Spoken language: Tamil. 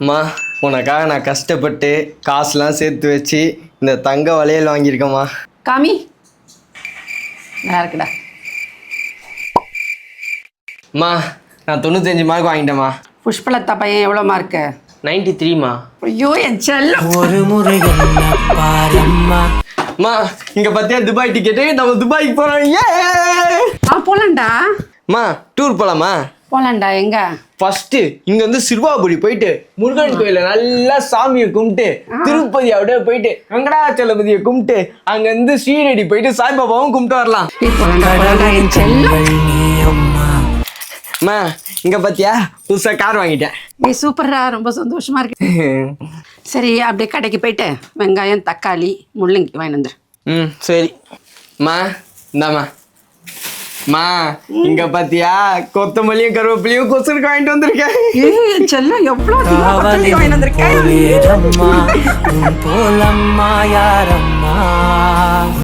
அம்மா உனக்காக நான் கஷ்டப்பட்டு காசுலாம் சேர்த்து வச்சு இந்த தங்க வளையல் வாங்கியிருக்கேம்மா. காமி நல்லா இருக்குடா. அம்மா நான் 95 மார்க் வாங்கிட்டேம்மா. புஷ்பலதா பையன் எவ்வளோ மார்க்கு? 93மா. ஐயோ என் செல்லம். ஒரு முறை என்ன பாரம்மா. அம்மா இங்க பார்த்தியா துபாய் டிக்கெட்டு, நம்ம துபாய்க்கு போறோம். போலாம்டா. அம்மா டூர் போலாமா? போலாம்டா. எங்க? ஃபர்ஸ்ட் இங்க வந்து சிறுவாபுரி போயிட்டு முருகன் கோயில நல்லா சாமியை கும்பிட்டு திருப்பதி அப்படியே போயிட்டு வெங்கடாச்சலபதியை கும்பிட்டு அங்க இருந்து ஸ்ரீரடி போயிட்டு சாய்பாபாவும் கும்பிட்டு வரலாம். என் செல்லம். அம்மா இங்க பாத்தியா புதுசா கார் வாங்கிட்டேன். சூப்பர்ரா, ரொம்ப சந்தோஷமா இருக்கு. சரி அப்படியே கடைக்கு போயிட்டு வெங்காயம் தக்காளி முள்ளங்கி வாங்கி வந்துரு. சரி அம்மா இந்தாம்மா. அம்மா இங்க பாத்தியா கொத்தமல்லியும் கருவேப்பிலையும் கொசுருக்கு வாங்கிட்டு வந்திருக்கேன். செல்லம் எவ்வளவு வாங்கி வந்திருக்கேன். போலம்மா யாரம்